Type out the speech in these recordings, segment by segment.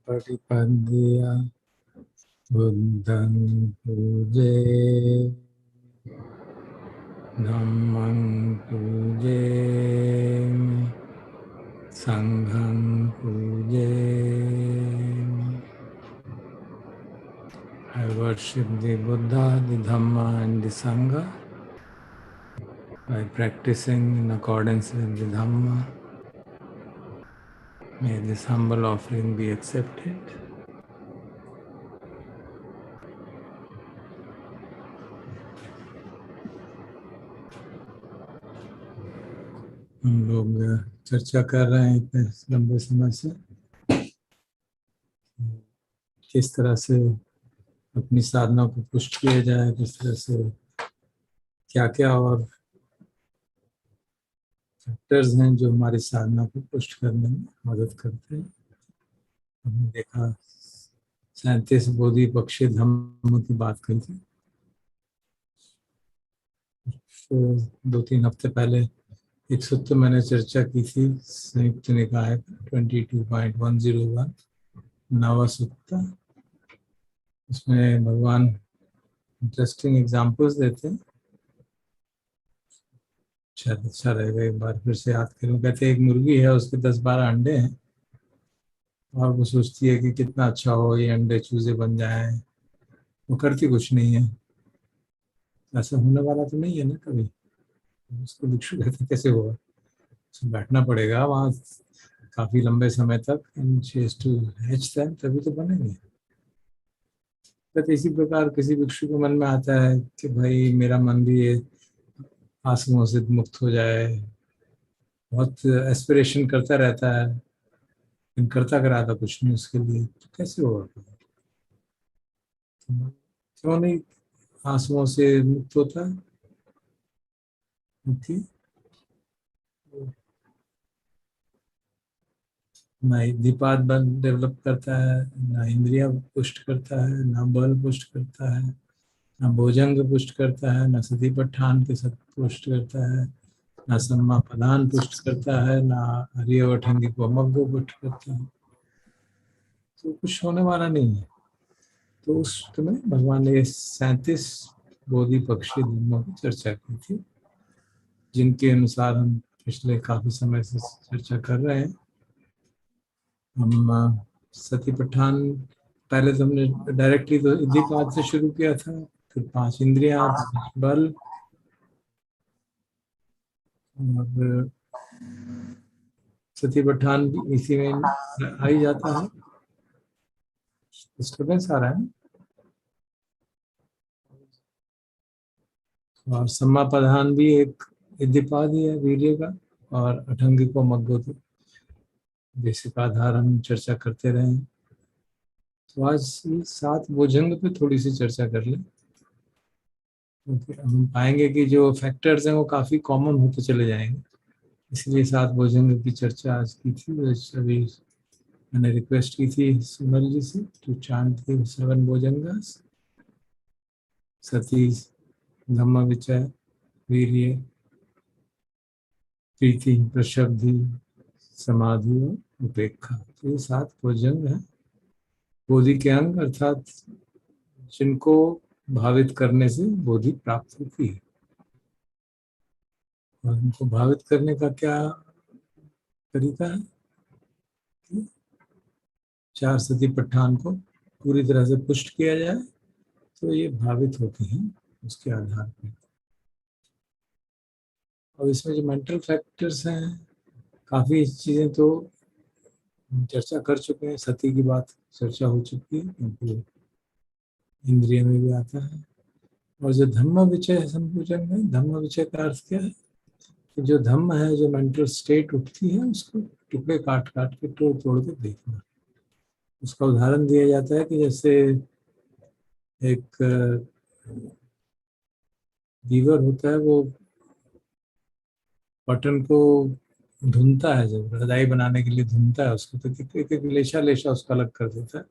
Bodhipakkhiya Buddham Puje Dhammam Puje Sangham Puje. I worship the Buddha, the Dhamma and the Sangha by practicing in accordance with the Dhamma. May this humble offering be accepted. हम लोग चर्चा कर रहे हैं इतने लंबे समय से किस तरह से अपनी साधना को पुष्ट किया जाए, किस तरह से क्या क्या और फैक्टर्स हैं जो हमारी साधना को पुष्ट करने में मदद करते हैं। हमने देखा 37 बोधिपक्षी धम्म की बात कही थी। तो 2-3 हफ्ते पहले एक सूत्र मैंने चर्चा की थी, संयुक्त निकाय 22.101 नवा सूत्र। उसमें भगवान इंटरेस्टिंग एग्जांपल्स देते हैं, शायद अच्छा रहेगा एक बार फिर से याद करूं। कहते हैं एक मुर्गी है, उसके 10-12 अंडे हैं और वो सोचती है कि कितना अच्छा हो ये अंडे चूजे बन जाए। वो करती कुछ नहीं है। ऐसा होने वाला तो नहीं है ना कभी। उसको भिक्षु कहते कैसे होगा, तो बैठना पड़ेगा वहाँ काफी लंबे समय तक, तभी तो बनेंगे। तो इसी प्रकार किसी भिक्षु के मन में आता है कि भाई मेरा मन भी ये आसमों से मुक्त हो जाए, बहुत एस्पिरेशन करता रहता है, लेकिन करता कराता कुछ नहीं उसके लिए, तो कैसे होगा? क्यों नहीं आंसुओं से मुक्त होता है? ना दीपाद बल डेवलप करता है, ना इंद्रिया पुष्ट करता है, ना बल पुष्ट करता है, ना भोजंग पुष्ट करता है, ना सतीपट्ठान के साथ पुष्ट करता है, ना सम्मा प्रधान पुष्ट करता है, ना हरिवठंगी को मग्गो पुष्ट करता है। तो कुछ होने वाला नहीं है। तो उस में भगवान ने 37 बोधिपक्षी धर्मों की चर्चा की थी, जिनके अनुसार हम पिछले काफी समय से चर्चा कर रहे हैं। हम सतीपट्ठान पहले तो हमने डायरेक्टली तो दीपाद से शुरू किया था, फिर 5 इंद्रियां, बल, और सतीपट्ठान भी इसी में आ ही जाता है। डिस्टर्बेंस आ रहा है। और सम्मापधान भी एक दीपाद ही है वीर्य का, और अठंगी को मग्गो तो बेसिक आधार हम चर्चा करते रहे हैं। तो आज 7 भोजंग पे थोड़ी सी चर्चा कर लें, क्योंकि हम पाएंगे कि जो फैक्टर्स हैं वो काफ़ी कॉमन होते चले जाएंगे। इसलिए 7 भोजंग की चर्चा आज की थी। अभी मैंने रिक्वेस्ट की थी सुनल जी से टू चांट द 7 भोजंगास: सती, धम्म विचय, वीर्य, प्रीति, प्रशब्धि, समाधि और उपेक्षा। तो ये 7 भोजंग हैं, बोधि के अंग, अर्थात जिनको भावित करने से बोधि प्राप्त होती है। और उनको भावित करने का क्या तरीका है? 4 सतीपट्ठान को पूरी तरह से पुष्ट किया जाए तो ये भावित होते हैं उसके आधार पर। और इसमें जो मेंटल फैक्टर्स हैं, काफ़ी चीज़ें तो चर्चा कर चुके हैं। सती की बात चर्चा हो चुकी है, क्योंकि इंद्रिय में भी आता है। और जो धम्म विचय संपूजन है, धम्म विचय का अर्थ क्या है कि जो धम्म है, जो मेंटल स्टेट उठती है, उसको टुकड़े काट काट के तोड़ तोड़ के देखना। उसका उदाहरण दिया जाता है कि जैसे एक वीवर होता है, वो कॉटन को धुनता है, जब रजाई बनाने के लिए धुनता है उसको, तो एक एक लेशा लेशा उसका अलग कर देता है,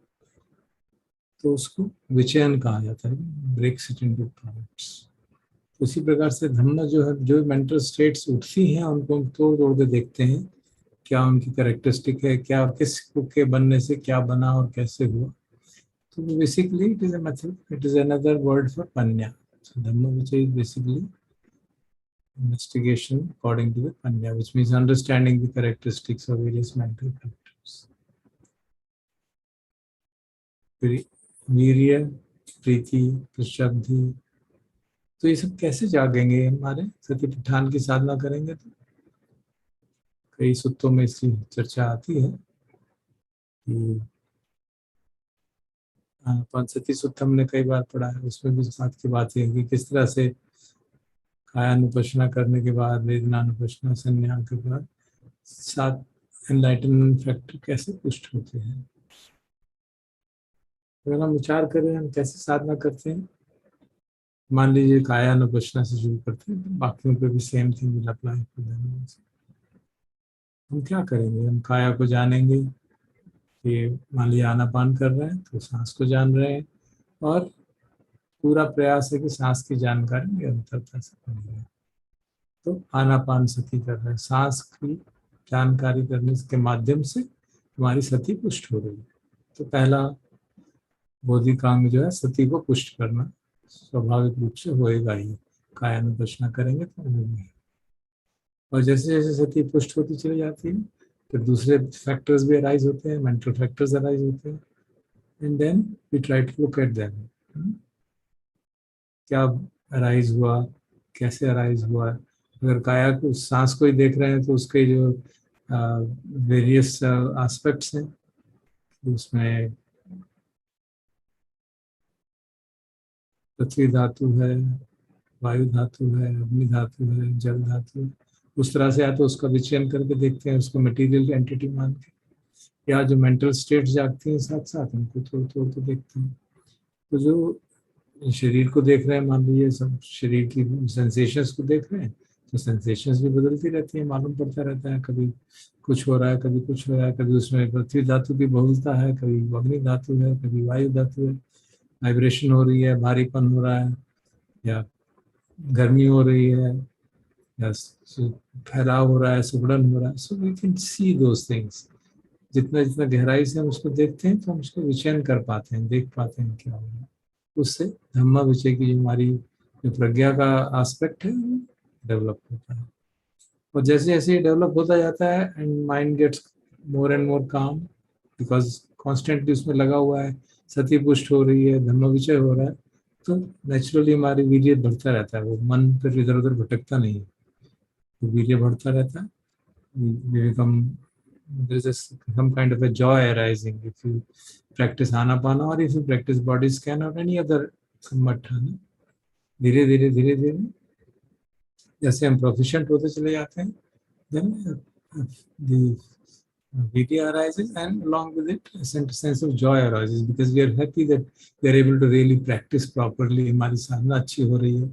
तो उसको विचयन कहा जाता है, ब्रेक्स इट इनटू पार्ट्स। उसी प्रकार से धम्म जो है, जो मेंटल स्टेट्स उठती हैं, उनको हम तोड़ तोड़ के देखते हैं क्या उनकी करेक्टरिस्टिक है, क्या किस के बनने से क्या बना और कैसे हुआ. तो basically it is a method, it is another word for पन्या. So Dhamma Vichay is basically investigation according to the Panya, which means understanding the characteristics of various mental factors. वीर्य, प्रीति, प्रशब्धि, तो ये सब कैसे जागेंगे हमारे सतिपट्ठान की साधना करेंगे तो. कई सूत्रों में इसकी चर्चा आती है कि पंचसती सूत्र हमने कई बार पढ़ा है, उसमें भी इस बात की बात है कि किस तरह से कायानुपश्यना करने के बाद, वेदनानुपश्यना, संज्ञा के बाद 7 एनलाइटनमेंट फैक्टर कैसे पुष्ट होते हैं. अगर हम विचार करें हम कैसे साधना करते हैं, मान लीजिए कायानुपश्यना से शुरू करते हैं, तो बाकियों पे भी same thing will apply for them. हम क्या करेंगे, हम काया को जानेंगे कि मान लीजिए आनापान कर रहे हैं तो सांस को जान रहे हैं, और पूरा प्रयास है कि सांस की जानकारी निरंतरता से बनी रहे. तो आनापान सती कर रहे हैं, सांस की जानकारी करने के माध्यम से हमारी सती पुष्ट हो रही है. तो पहला बोधिकांग जो है सती को पुष्ट करना स्वाभाविक रूप से होएगा ही, कायानुपश्यना करेंगे तो होगा. और जैसे जैसे सती पुष्ट होती चली जाती है तो दूसरे फैक्टर्स भी अराइज होते हैं, मेंटल फैक्टर्स अराइज होते हैं, and then we try to look at them. क्या अराइज हुआ, कैसे अराइज हुआ. अगर काया को, सांस को ही देख रहे हैं तो उसके जो वेरियस एस्पेक्ट्स हैं, उसमें पृथ्वी धातु है, वायु धातु है, अग्नि धातु है, जल धातु है, उस तरह से या तो उसका विचयन करके देखते हैं, उसको मटेरियल एंटिटी मान के, या जो मेंटल स्टेट्स जागती हैं साथ साथ उनको थोड़ा थोड़ा तो देखते हैं. तो जो शरीर को देख रहे हैं, मान लीजिए सब शरीर की सेंसेशंस को देख रहे हैं, तो सेंसेशंस भी बदलती रहती हैं, मालूम पड़ता रहता है, कभी कुछ हो रहा है, कभी कुछ हो रहा है, कभी उसमें पृथ्वी धातु की बहुलता है, कभी अग्नि धातु है, कभी वायु धातु है, वाइब्रेशन हो रही है, भारीपन हो रहा है, या गर्मी हो रही है, या फैलाव हो रहा है, सुगड़न हो रहा है. So we can see those things. जितना जितना गहराई से हम उसको देखते हैं तो हम उसको विचयन कर पाते हैं, देख पाते हैं क्या हो रहा है. उससे धम्मा विषय की जो हमारी जो प्रज्ञा का एस्पेक्ट है वो डेवलप होता है. और जैसे जैसे ये डेवलप होता जाता है and mind gets more and more calm, because constantly उसमें लगा हुआ है, सती पुष्ट हो रही है, धम्म विषय हो रहा है, तो नेचुरली हमारी वीर्य बढ़ता रहता है. वो मन फिर इधर उधर भटकता नहीं है, तो वीर्य बढ़ता रहता है. we become, there's some kind of a joy arising if you practice anapana or if you practice body scan or any other sammatthana. धीरे धीरे धीरे धीरे जैसे हम प्रोफिशिएंट होते चले जाते हैं, then the vidya arises, and along with it a sense of joy arises, because we are happy that we are able to really practice properly. हमारी साधना अच्छी हो रही है,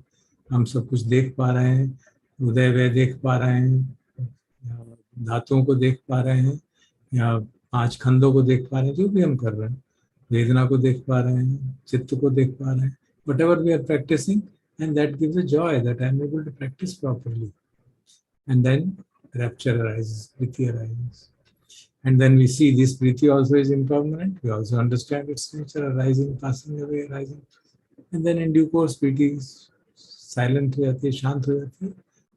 हम सब कुछ देख पा रहे हैं, उदय व्यय देख पा रहे हैं, धातुओं को देख पा रहे हैं, या 5 खंडों को देख पा रहे हैं, जो भी हम कर रहे हैं, वेदना को देख पा रहे हैं, चित्त को देख पा रहे हैं, whatever we are practicing, and that gives a joy that I am able to practice properly. And then rapture arises, priti arises. And then we see this priti also is impermanent. We also understand its nature, arising, passing away, arising. And then in due course priti is silent हो जाती है, शांत हो जाती है,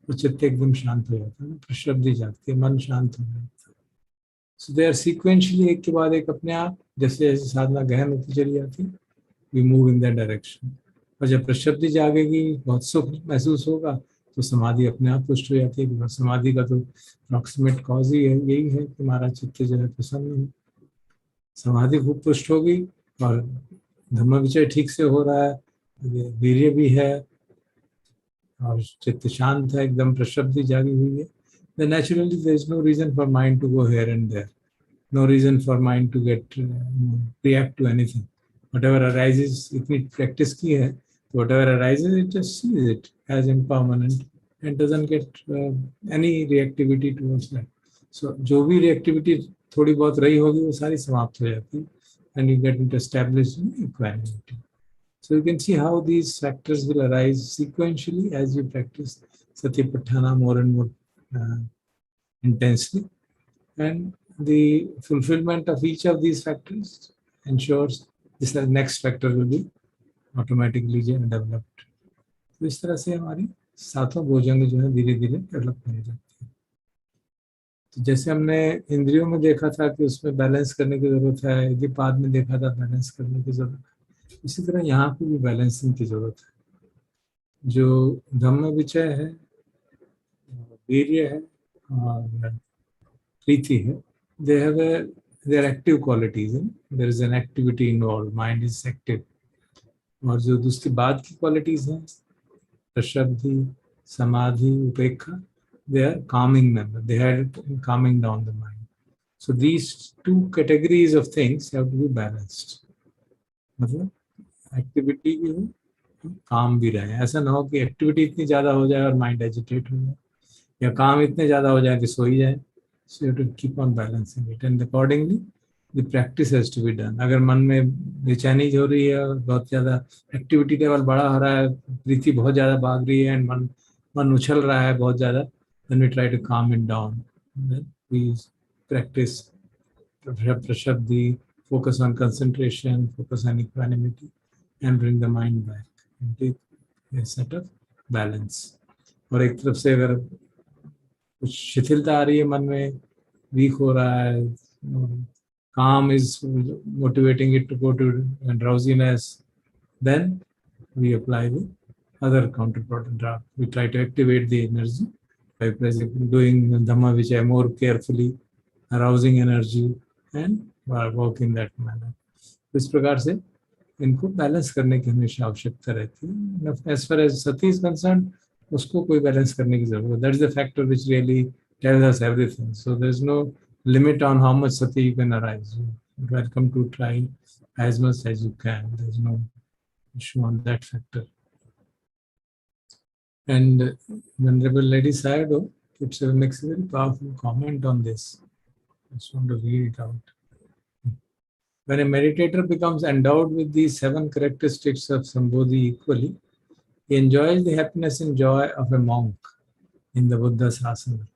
तो चित्त एकदम शांत हो जाता है, प्रशब्दि जागती है, मन शांत हो जाता है. सो दे आर सीक्वेंशियली, एक के बाद एक अपने आप, जैसे जैसे साधना गहन होती चली जाती है, we move in that direction. और जब प्रशब्दि जागेगी, बहुत सुख महसूस होगा, तो समाधि अपने आप पुष्ट हो जाती है. समाधि का तो अप्रॉक्सीमेट कॉज ही है, यही है कि हमारा चित्त जो है प्रसन्न है. समाधि खूब पुष्ट होगी और धम्म विचय ठीक से हो रहा है, वीर्य भी है और चित्त शांत है, एकदम प्रशब्दि जागी हुई है, then naturally there is no reason for mind to go here and there, no reason for mind to get react to anything. Whatever arises, इतनी practice की है, whatever arises, it just sees it as impermanent and doesn't get any reactivity towards that. So जो भी reactivity थोड़ी बहुत रही होगी वो सारी समाप्त हो जाती है, and you get into established equanimity. So you can see how these factors will arise sequentially as you practice Satipatthana more and more intensely. and the fulfillment of each of these factors ensures this next factor will be automatically developed. तो इस तरह से हमारी सातों भोजंग जो है धीरे धीरे डेवलप होने लगती है। तो जैसे हमने इंद्रियों में देखा था कि उसमें बैलेंस करने की जरूरत है, इतिपाद में देखा था बैलेंस करने की जरूरत है, इसी तरह यहाँ पे भी बैलेंसिंग की जरूरत है। जो धम्म विचय है, वीर्य है और प्रीति है, they have their active qualities, there is an activity involved, mind is active. और जो दूसरी बाद की क्वालिटीज हैं, प्रशब्दि, समाधि, उपेक्षा, they are calming them, they are calming down the mind. So these two categories of things have to be balanced. मतलब activity भी हो, काम भी रहे। ऐसा ना हो कि एक्टिविटी इतनी ज्यादा हो जाए और माइंड एजिटेट हो जाए, या काम इतने ज्यादा हो जाए कि सो ही जाए। So you have to keep on balancing it, and accordingly the practice has to be done. अगर मन में बेचैनी हो रही है, बहुत ज्यादा एक्टिविटी लेवल बड़ा हो रहा है, प्रीति बहुत ज्यादा भाग रही है, and मन उछल रहा है बहुत ज्यादा, then we try to calm it down. Then we practice prashabdhi, focus on concentration, focus on equanimity, and bring the mind back and take a set of balance. और एक तरफ से अगर कुछ शिथिलता आ रही है मन में, वीक हो रहा है, calm is motivating it to go to drowsiness, then we apply the other counterproductive draft. We try to activate the energy by doing Dhamma which I more carefully, arousing energy and work in that manner. इस प्रकार से इनको balance करने की हमेशा आवश्यकता रहती है। As far as sati is concerned, उसको कोई बैलेंस करने की जरूरत है। That is the factor which really tells us everything. So there is no limit on how much sati you can arise. You're welcome to try as much as you can. There is no issue on that factor. And Venerable Lady Sayadaw makes a very powerful comment on this. I just want to read it out. When a meditator becomes endowed with these 7 characteristics of Sambodhi equally, he enjoys the happiness and joy of a monk in the Buddha's asana.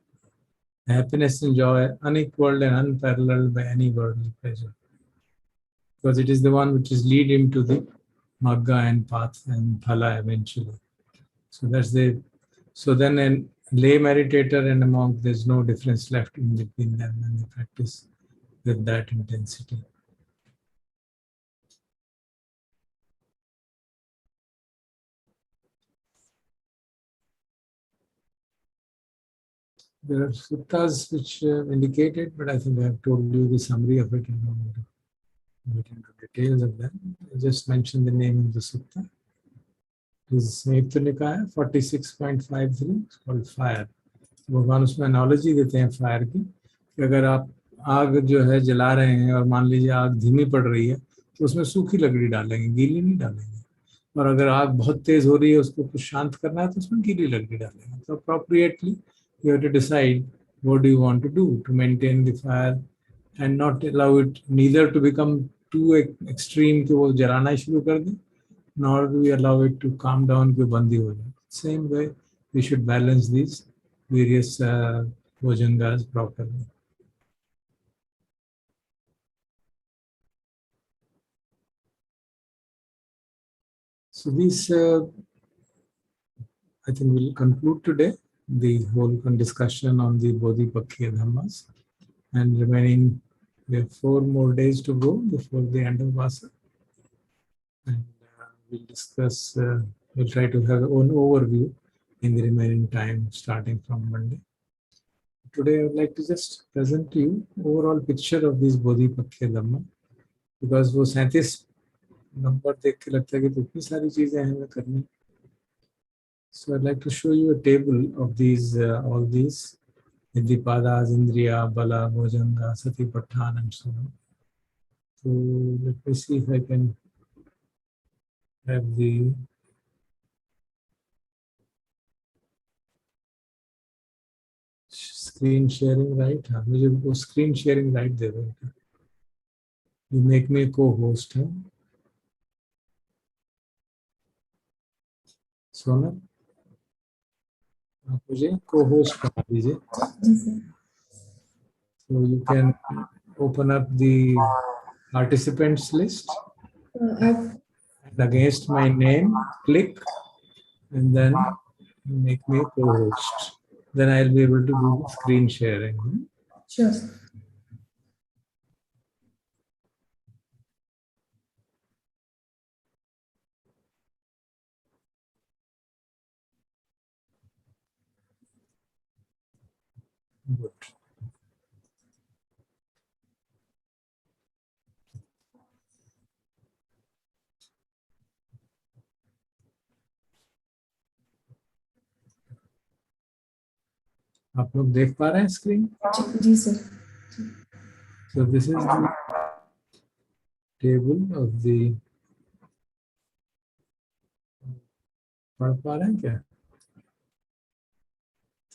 The happiness and joy unequaled and unparalleled by any worldly pleasure, because it is the one which is lead him to the Magga and path and Phala eventually. So that's the. So then a lay meditator and a monk, there's no difference left in between them, and they practice with that intensity. There are suttas which indicate it, but I think I have told you the summary of it. I don't want to get into details of that. I just mentioned the name of the sutta. It is Samyukta Nikaya 46.53. It's called fire. भगवान उसमें analogy देते हैं fire की, कि अगर आप आग जो है जला रहे हैं और मान लीजिए आग धीमी पड़ रही है, तो उसमें सूखी लकड़ी डालेंगे, गीली नहीं डालेंगे। और अगर आग बहुत तेज हो रही है, उसको कुछ शांत करना है, तो उसमें गीली लकड़ी डालेंगे। तो appropriately you have to decide what do you want to do to maintain the fire and not allow it neither to become too extreme कि वो जलाना ही शुरू कर दे, nor do we allow it to calm down कि बंदी हो जाए. Same way we should balance these various bojjhangas properly. So these I think we'll conclude today the whole discussion on the Bodhipakkhiya Dhammas, and remaining we have 4 more days to go before the end of Vasa, and we'll discuss, we'll try to have an overview in the remaining time starting from Monday. Today I would like to just present to you overall picture of this Bodhipakkhiya Dhamma, because वो 37 number देख के लगता है कि इतनी सारी चीजें हैं हमें करनी. So I'd like to show you a table of these all these Iddhipadas, Indriya, Bala, Bojjhanga, Satipatthana, and so on. So let me see if I can have the screen sharing right. हाँ, मुझे वो screen sharing right दे दो. You make me a co-host. है सोना, आप मुझे co-host बना दीजिए. So you can open up the participants list. And against my name, click and then make me a co-host. Then I'll be able to do the screen sharing. Sure. Good. आप लोग देख पा रहे हैं screen? जी sir. So this is the table of the, पढ़ पा रहे हैं क्या?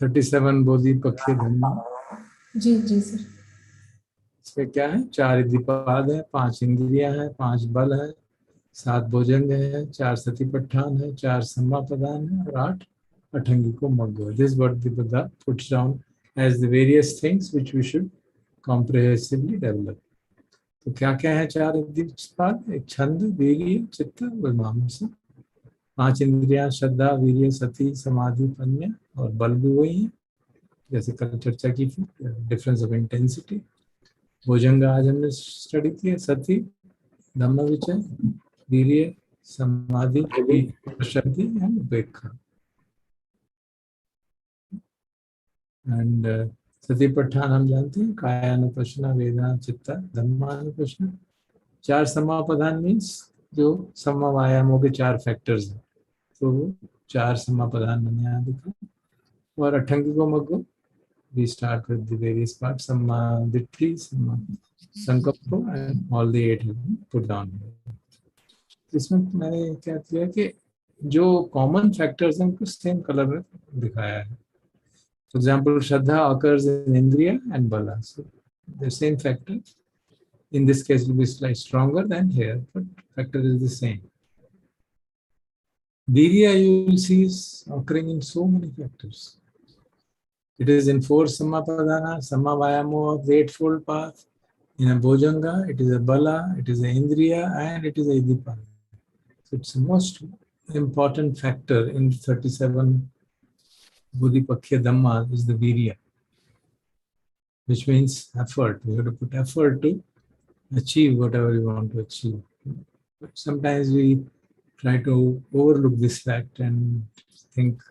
37 बोधिपक्षीय धम्म. जी सर. इसमें क्या है? 4 इद्धिपाद है, 5 इंद्रियां है, 5 बल है, 7 भोजंग है, 4 सतिपट्ठान है, 4 सम्मापदान है और 8 अठंगिको मग्गो. This what the Buddha puts down as the various things which we should comprehensively develop. तो क्या क्या है 4 इद्धिपाद? एक छंद, वीर्य, चित्त और मीमांसा. 5 इंद्रियां श्रद्धा, वीर्य, सति, समाधि, प्रज्ञा और बल भी वही है जैसे कल चर्चा की थी, डिफरेंस ऑफ इंटेंसिटी. भोजंग आज हमने स्टडी किया. सति, धम्म विचय, वीर्य, समाधि, शक्ति एंड उपेक्षा. एंड सतिपट्ठान हम जानते हैं, कायानुपश्यना, वेदना, चित्ता, धम्मानुपश्यना. 4 समापदान मीन्स जो समवायामों के 4 फैक्टर्स हैं, तो 4 समापदान मैंने यहाँ लिखा. और अठंगिको मग्गो, we start with the various parts, samma ditti, samma sankalpa, and all the 8 have been put down here. इसमें मैंने क्या किया कि जो कॉमन फैक्टर्स हैं उनको सेम कलर में दिखाया है. For example, Shraddha occurs in Indriya and Bala. So the same factor. In this case, it will be slightly stronger than here, but factor is the same. Virya, you will see, is occurring in so many factors. It is in 4 Sammapadana, Sammavayamo of the 8-fold path. In a Bojjhanga, it is a Bala, it is a Indriya, and it is a Iddhipada. So it's the most important factor in 37 Bodhipakkhiya Dhamma is the Virya, which means effort. We have to put effort to achieve whatever we want to achieve. But sometimes we try to overlook this fact and think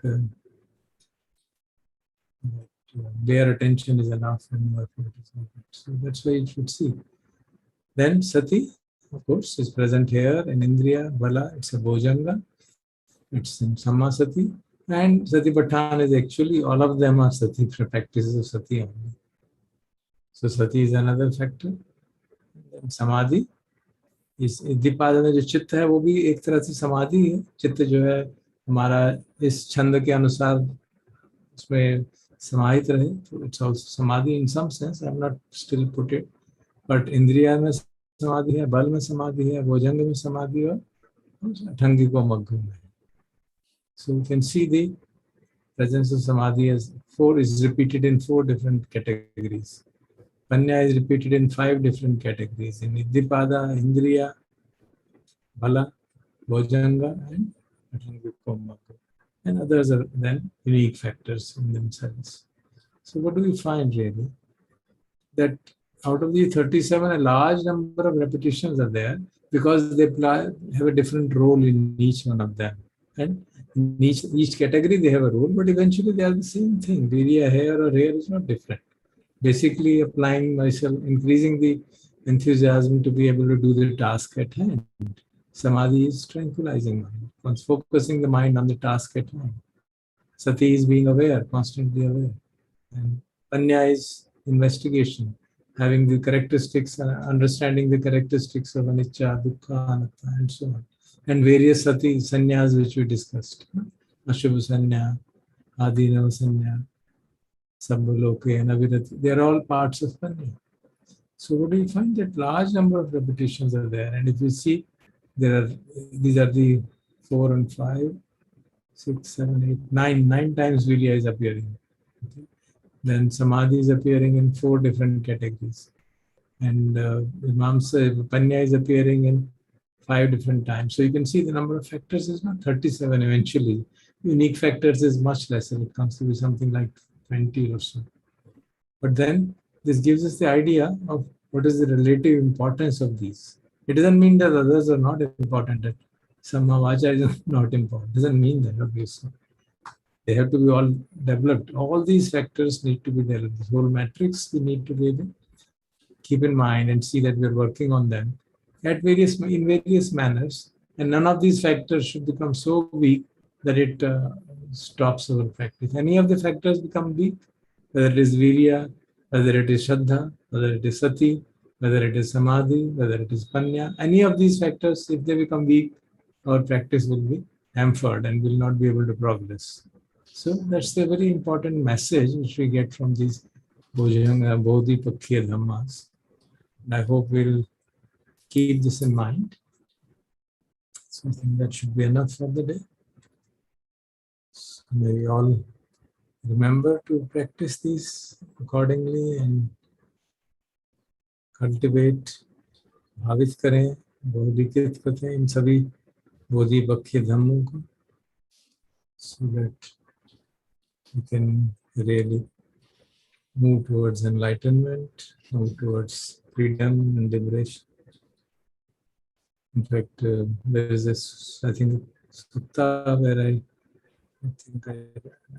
bare attention is enough and no effort is enough. So that's why you should see. Then Sati, of course, is present here in Indriya, Bala, it's a Bojjhanga, it's in Sammasati, and Satipatthana is actually, all of them are Sati, practices of Sati only. So Sati is another factor. Then Samadhi, इस इद्धिपाद में जो चित्त है वो भी एक तरह से समाधि है. चित्त जो है हमारा इस छंद के अनुसार उसमें समाहित रहे, तो it's also samadhi in some sense. I have not still put it, but इंद्रिया में समाधि है, बल में समाधि है, भोजंग में समाधि और अठंगिको मग्गो में. So you can see the presence of समाधि as 4 is repeated in 4 different categories. Panya is repeated in 5 different categories, in Iddhipada, Indriya, Bala, Bojjhanga, and Athangiko Magga. And others are then unique factors in themselves. So what do we find really? That out of the 37, a large number of repetitions are there because they have a different role in each one of them. And in each category they have a role, but eventually they are the same thing. Virya here or here is not different. Basically applying myself, increasing the enthusiasm to be able to do the task at hand. Samadhi is tranquilizing mind, once focusing the mind on the task at hand. Sati is being aware, constantly aware. And Panya is investigation, having the characteristics, understanding the characteristics of anicca, dukkha, anatta, and so on. And various Sati sanyas which we discussed. Ashubha sanya, adinava sanya, Sabbaloke and Avirati, they are all parts of Panya. So what do you find? That large number of repetitions are there. And if you see, these are the 4 and 5, 6, 7, 8, 9 times Virya is appearing. Okay. Then samadhi is appearing in 4 different categories. And panya is appearing in 5 different times. So you can see the number of factors is not 37 eventually. Unique factors is much lesser. It comes to be something like 20 or so. But then this gives us the idea of what is the relative importance of these. It doesn't mean that others are not important, that somehow Acharya is not important. It doesn't mean that, obviously. They have to be all developed. All these factors need to be developed. This whole matrix we need to really keep in mind and see that we're working on them in various manners. And none of these factors should become so weak that it stops our practice. Any of the factors become weak, whether it is virya, whether it is shraddha, whether it is sati, whether it is samadhi, whether it is panya, any of these factors, if they become weak, our practice will be hampered and will not be able to progress. So that's the very important message which we get from these Bojjhanga, Bodhipakkhiya Dhammas. And I hope we'll keep this in mind. So I think that should be enough for the day. So may we all remember to practice these accordingly and cultivate, भावित करें, बोधिकृत करें इन सभी बोधिपक्खी धम्मों को, so that we can really move towards enlightenment, move towards freedom and liberation. In fact, there is this, I think, sutta where I think I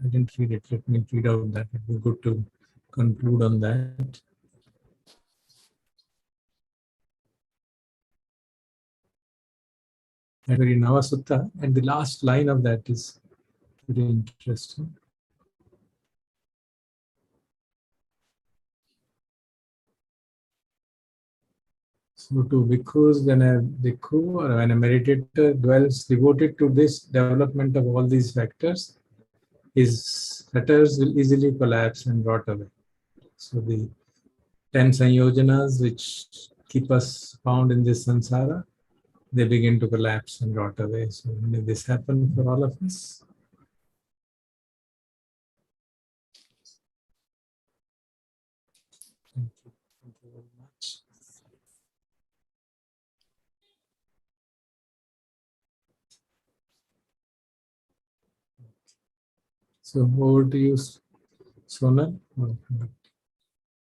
didn't read it. Let me read out that. It would be good to conclude on that. That very Nava Sutta, and the last line of that is very interesting. So to bhikkhus, when a bhikkhu or when a meditator dwells devoted to this development of all these factors, his fetters will easily collapse and rot away. So the 10 sanyojanas which keep us bound in this samsara, they begin to collapse and rot away. So may this happen for all of us. Thank you. Thank you very much. So over to you, Sonal.